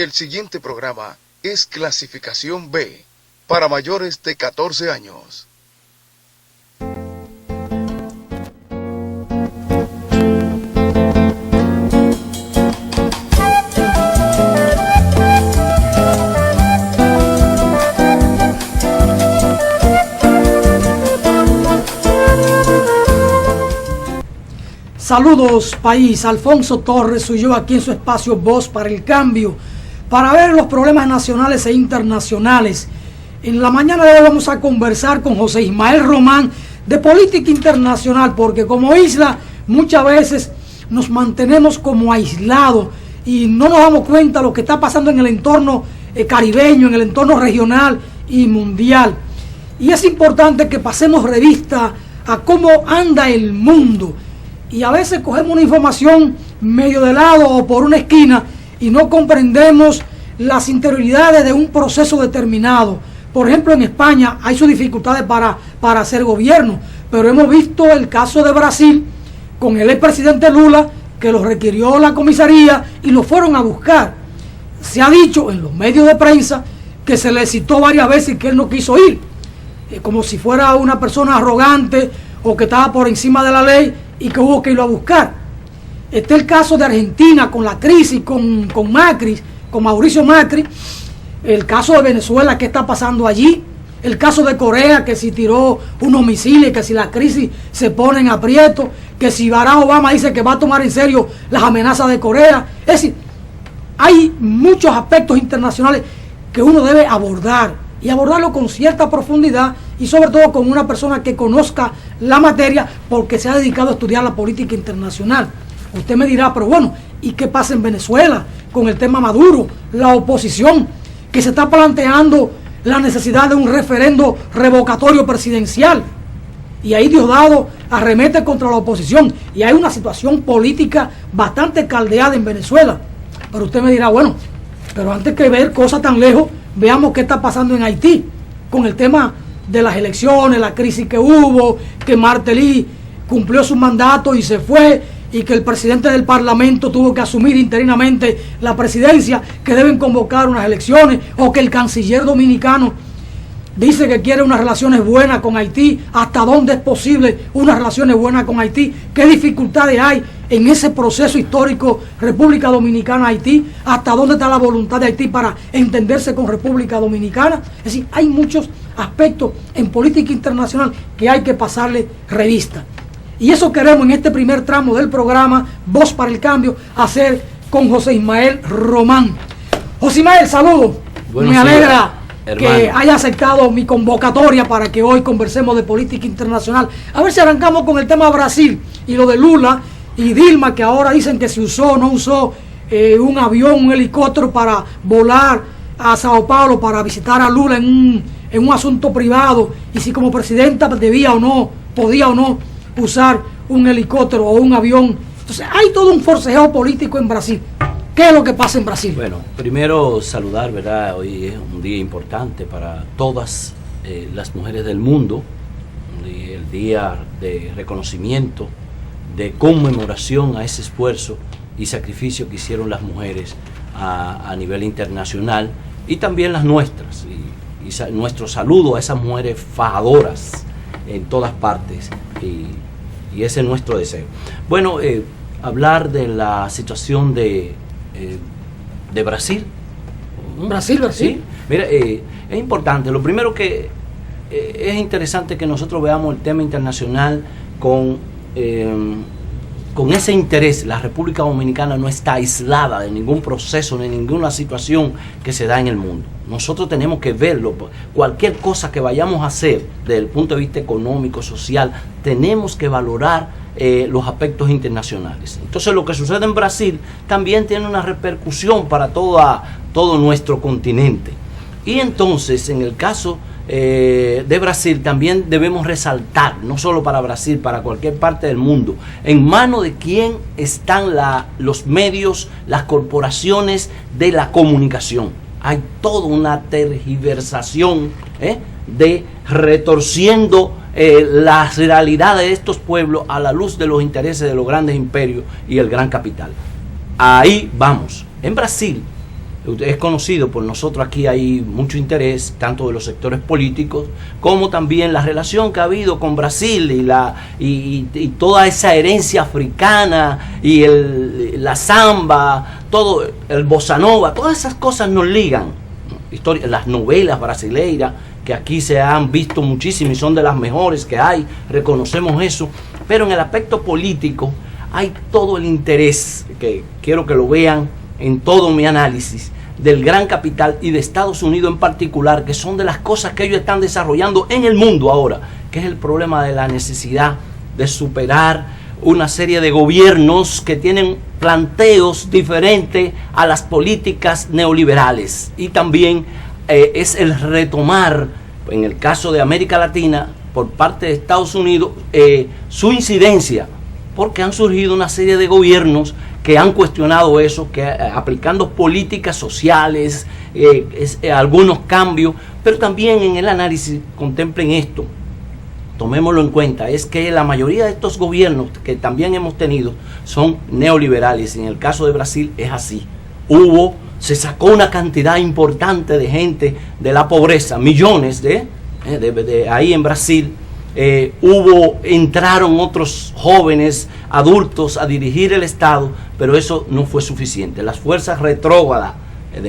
El siguiente programa es clasificación B, para mayores de 14 años. Saludos país, Alfonso Torres soy yo aquí en su espacio Voz para el Cambio, para ver los problemas nacionales e internacionales. En la mañana de hoy vamos a conversar con José Ismael Román de política internacional, porque como isla muchas veces nos mantenemos como aislados y no nos damos cuenta de lo que está pasando en el entorno caribeño, en el entorno regional y mundial. Y es importante que pasemos revista a cómo anda el mundo. Y a veces cogemos una información medio de lado o por una esquina y no comprendemos las interioridades de un proceso determinado. Por ejemplo, en España hay sus dificultades para hacer gobierno, pero hemos visto el caso de Brasil con el expresidente Lula, que lo requirió la comisaría y lo fueron a buscar. Se ha dicho en los medios de prensa que se le citó varias veces y que él no quiso ir, como si fuera una persona arrogante o que estaba por encima de la ley y que hubo que irlo a buscar. Este es el caso de Argentina con la crisis, con Macri, con Mauricio Macri, el caso de Venezuela, ¿qué está pasando allí? El caso de Corea, que si tiró unos misiles, que si la crisis se pone en aprieto, que si Barack Obama dice que va a tomar en serio las amenazas de Corea. Es decir, hay muchos aspectos internacionales que uno debe abordar y abordarlo con cierta profundidad y sobre todo con una persona que conozca la materia porque se ha dedicado a estudiar la política internacional. Usted me dirá, pero bueno, ¿y qué pasa en Venezuela con el tema Maduro? La oposición que se está planteando la necesidad de un referendo revocatorio presidencial. Y ahí Diosdado arremete contra la oposición. Y hay una situación política bastante caldeada en Venezuela. Pero usted me dirá, bueno, pero antes que ver cosas tan lejos, veamos qué está pasando en Haití con el tema de las elecciones, la crisis que hubo, que Martelly cumplió su mandato y se fue, y que el presidente del Parlamento tuvo que asumir interinamente la presidencia, que deben convocar unas elecciones, o que el canciller dominicano dice que quiere unas relaciones buenas con Haití. ¿Hasta dónde es posible unas relaciones buenas con Haití? ¿Qué dificultades hay en ese proceso histórico República Dominicana-Haití? ¿Hasta dónde está la voluntad de Haití para entenderse con República Dominicana? Es decir, hay muchos aspectos en política internacional que hay que pasarle revista. Y eso queremos en este primer tramo del programa Voz para el Cambio hacer con José Ismael Román. José Ismael, saludos. Me alegra que haya aceptado mi convocatoria para que hoy conversemos de política internacional. A ver si arrancamos con el tema Brasil y lo de Lula y Dilma, que ahora dicen que se usó o no usó un avión, un helicóptero para volar a Sao Paulo para visitar a Lula en un asunto privado, y si como presidenta debía o no, podía o no usar un helicóptero o un avión. Entonces hay todo un forcejeo político en Brasil. ¿Qué es lo que pasa en Brasil? Bueno, primero saludar, ¿verdad? Hoy es un día importante para todas las mujeres del mundo, el día de reconocimiento, de conmemoración a ese esfuerzo y sacrificio que hicieron las mujeres a nivel internacional, y también las nuestras, y nuestro saludo a esas mujeres fajadoras en todas partes, y ese es nuestro deseo. Bueno, hablar de la situación de Brasil. Brasil. ¿Sí? Mira, es importante. Lo primero que es interesante que nosotros veamos el tema internacional con ese interés. La República Dominicana no está aislada de ningún proceso, ni ninguna situación que se da en el mundo. Nosotros tenemos que verlo. Cualquier cosa que vayamos a hacer desde el punto de vista económico, social, tenemos que valorar los aspectos internacionales. Entonces, lo que sucede en Brasil también tiene una repercusión para todo nuestro continente. Y entonces, en el caso de Brasil, también debemos resaltar, no solo para Brasil, para cualquier parte del mundo, en manos de quién están los medios, las corporaciones de la comunicación. Hay toda una tergiversación de retorciendo la realidad de estos pueblos a la luz de los intereses de los grandes imperios y el gran capital. Ahí vamos. En Brasil, Es conocido por nosotros, aquí hay mucho interés, tanto de los sectores políticos, como también la relación que ha habido con Brasil y toda esa herencia africana y la samba, todo el bossa nova, todas esas cosas nos ligan. Las novelas brasileiras, que aquí se han visto muchísimo y son de las mejores que hay, reconocemos eso, pero en el aspecto político hay todo el interés, que quiero que lo vean en todo mi análisis, del gran capital y de Estados Unidos en particular, que son de las cosas que ellos están desarrollando en el mundo ahora, que es el problema de la necesidad de superar una serie de gobiernos que tienen planteos diferentes a las políticas neoliberales, y también es el retomar, en el caso de América Latina, por parte de Estados Unidos, su incidencia, porque han surgido una serie de gobiernos que han cuestionado eso, que aplicando políticas sociales, algunos cambios, pero también en el análisis contemplen esto, tomémoslo en cuenta, es que la mayoría de estos gobiernos que también hemos tenido son neoliberales, y en el caso de Brasil es así. Se sacó una cantidad importante de gente de la pobreza, millones de ahí en Brasil. Entraron otros jóvenes adultos a dirigir el Estado, pero eso no fue suficiente. Las fuerzas retrógradas,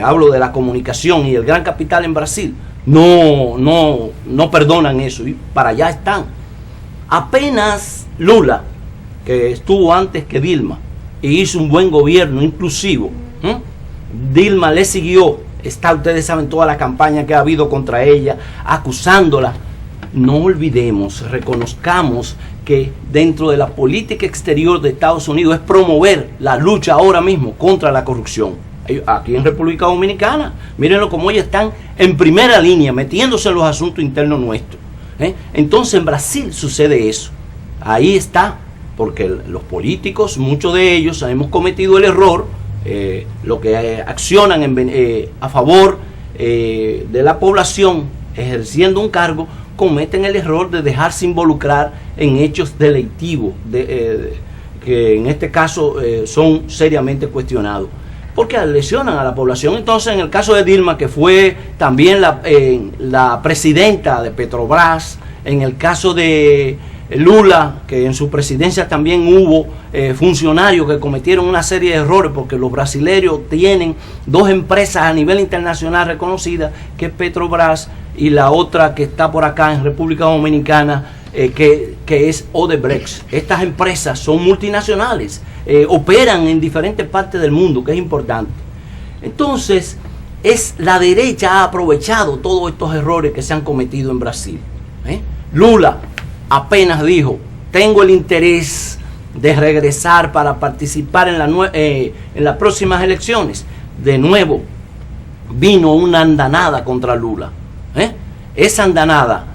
hablo de la comunicación y el gran capital en Brasil, no perdonan eso, y para allá están. Apenas Lula, que estuvo antes que Dilma y hizo un buen gobierno inclusivo, Dilma le siguió. Ustedes saben toda la campaña que ha habido contra ella, acusándola. No olvidemos, reconozcamos que dentro de la política exterior de Estados Unidos es promover la lucha ahora mismo contra la corrupción. Aquí en República Dominicana, mírenlo como ellos están en primera línea, metiéndose en los asuntos internos nuestros. Entonces en Brasil sucede eso. Ahí está, porque los políticos, muchos de ellos, hemos cometido el error, lo que accionan a favor de la población, ejerciendo un cargo, cometen el error de dejarse involucrar en hechos delictivos, que en este caso son seriamente cuestionados, porque lesionan a la población. Entonces, en el caso de Dilma, que fue también la presidenta de Petrobras, en el caso de Lula, que en su presidencia también hubo funcionarios que cometieron una serie de errores, porque los brasileños tienen dos empresas a nivel internacional reconocidas, que es Petrobras, y la otra que está por acá en República Dominicana, que es Odebrecht. Estas empresas son multinacionales, operan en diferentes partes del mundo, que es importante. Entonces, la derecha ha aprovechado todos estos errores que se han cometido en Brasil. Lula apenas dijo, tengo el interés de regresar para participar en las próximas elecciones. De nuevo, vino una andanada contra Lula. Esa andanada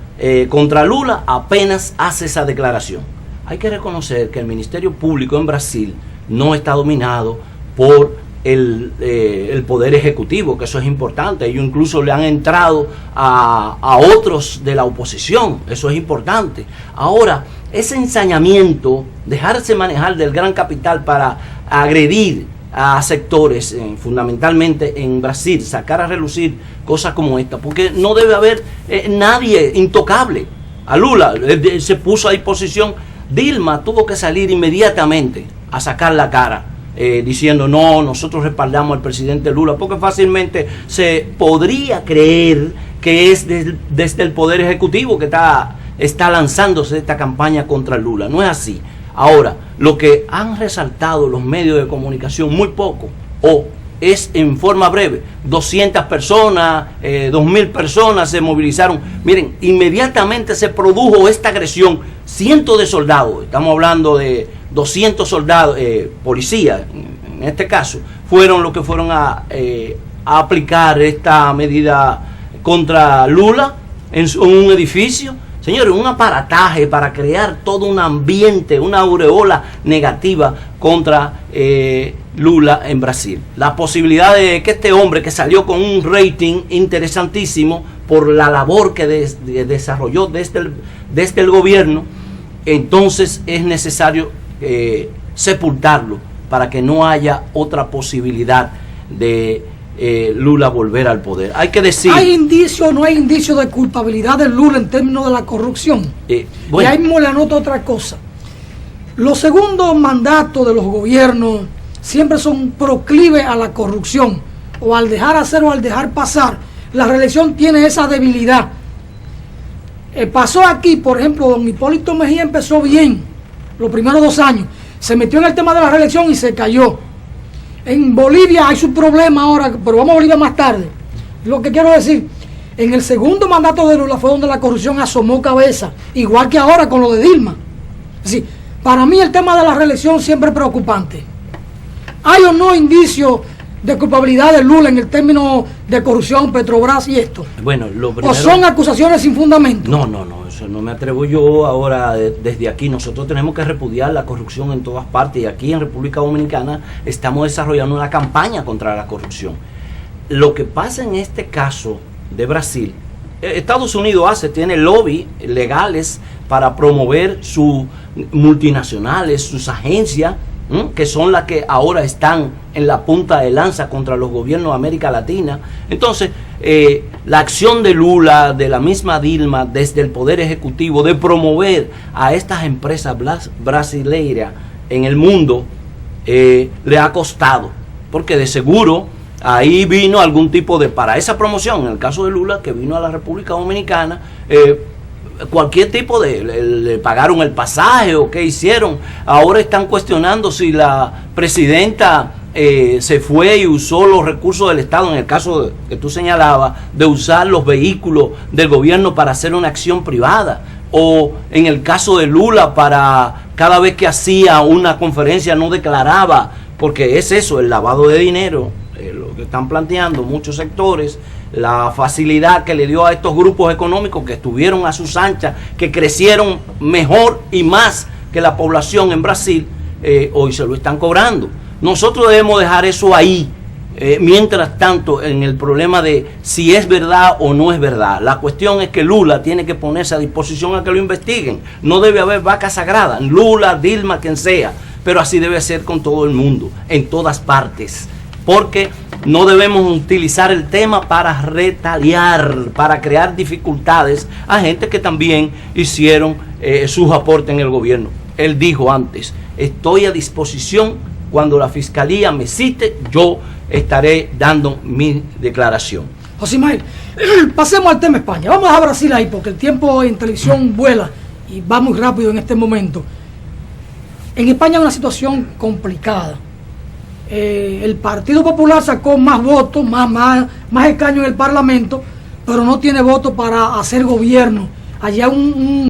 contra Lula apenas hace esa declaración. Hay que reconocer que el Ministerio Público en Brasil no está dominado por el Poder Ejecutivo, que eso es importante. Ellos incluso le han entrado a otros de la oposición, eso es importante. Ahora, ese ensañamiento, dejarse manejar del gran capital para agredir a sectores, fundamentalmente en Brasil, sacar a relucir cosas como esta, porque no debe haber nadie intocable. A Lula se puso a disposición. Dilma tuvo que salir inmediatamente a sacar la cara, diciendo no, nosotros respaldamos al presidente Lula, porque fácilmente se podría creer que es desde el Poder Ejecutivo que está lanzándose esta campaña contra Lula. No es así. Ahora, lo que han resaltado los medios de comunicación muy poco, o es en forma breve, 200 personas, 2.000 personas se movilizaron. Miren, inmediatamente se produjo esta agresión, cientos de soldados, estamos hablando de 200 soldados, policías en este caso, fueron los que fueron a aplicar esta medida contra Lula en un edificio. Señores, un aparataje para crear todo un ambiente, una aureola negativa contra Lula en Brasil. La posibilidad de que este hombre, que salió con un rating interesantísimo por la labor que desarrolló desde el gobierno, entonces es necesario sepultarlo para que no haya otra posibilidad de Lula volver al poder. Hay que decir... ¿Hay indicio o no hay indicio de culpabilidad de Lula en términos de la corrupción? Bueno. Y ahí mismo le anoto otra cosa. Los segundos mandatos de los gobiernos siempre son proclives a la corrupción, o al dejar hacer o al dejar pasar. La reelección tiene esa debilidad. Pasó aquí, por ejemplo, don Hipólito Mejía empezó bien los primeros 2 años, se metió en el tema de la reelección y se cayó. En Bolivia hay su problema ahora, pero vamos a Bolivia más tarde. Lo que quiero decir, en el segundo mandato de Lula fue donde la corrupción asomó cabeza, igual que ahora con lo de Dilma. Es decir, para mí el tema de la reelección siempre es preocupante. ¿Hay o no indicios de culpabilidad de Lula en el término de corrupción, Petrobras y esto? Bueno, lo primero... ¿O son acusaciones sin fundamento? No, eso no me atrevo yo ahora desde aquí. Nosotros tenemos que repudiar la corrupción en todas partes, y aquí en República Dominicana estamos desarrollando una campaña contra la corrupción. Lo que pasa en este caso de Brasil, Estados Unidos tiene lobby legales para promover sus multinacionales, sus agencias, que son las que ahora están en la punta de lanza contra los gobiernos de América Latina. Entonces, la acción de Lula, de la misma Dilma, desde el Poder Ejecutivo, de promover a estas empresas brasileiras en el mundo, le ha costado, porque de seguro ahí vino algún tipo de, para esa promoción, en el caso de Lula, que vino a la República Dominicana, cualquier tipo de, le pagaron el pasaje o qué hicieron. Ahora están cuestionando si la presidenta se fue y usó los recursos del Estado, en el caso que tú señalabas, de usar los vehículos del gobierno para hacer una acción privada, o en el caso de Lula, para cada vez que hacía una conferencia no declaraba, porque es eso, el lavado de dinero, lo que están planteando muchos sectores, la facilidad que le dio a estos grupos económicos que estuvieron a sus anchas, que crecieron mejor y más que la población en Brasil, hoy se lo están cobrando. Nosotros debemos dejar eso ahí, mientras tanto, en el problema de si es verdad o no es verdad. La cuestión es que Lula tiene que ponerse a disposición a que lo investiguen. No debe haber vaca sagrada, Lula, Dilma, quien sea, pero así debe ser con todo el mundo, en todas partes, porque no debemos utilizar el tema para retaliar, para crear dificultades a gente que también hicieron sus aportes en el gobierno. Él dijo antes, estoy a disposición, cuando la fiscalía me cite, yo estaré dando mi declaración. José Ismael, pasemos al tema España. Vamos a Brasil ahí, porque el tiempo en televisión vuela y va muy rápido en este momento. En España hay una situación complicada. El Partido Popular sacó más votos, más escaños en el Parlamento, pero no tiene votos para hacer gobierno. Allá un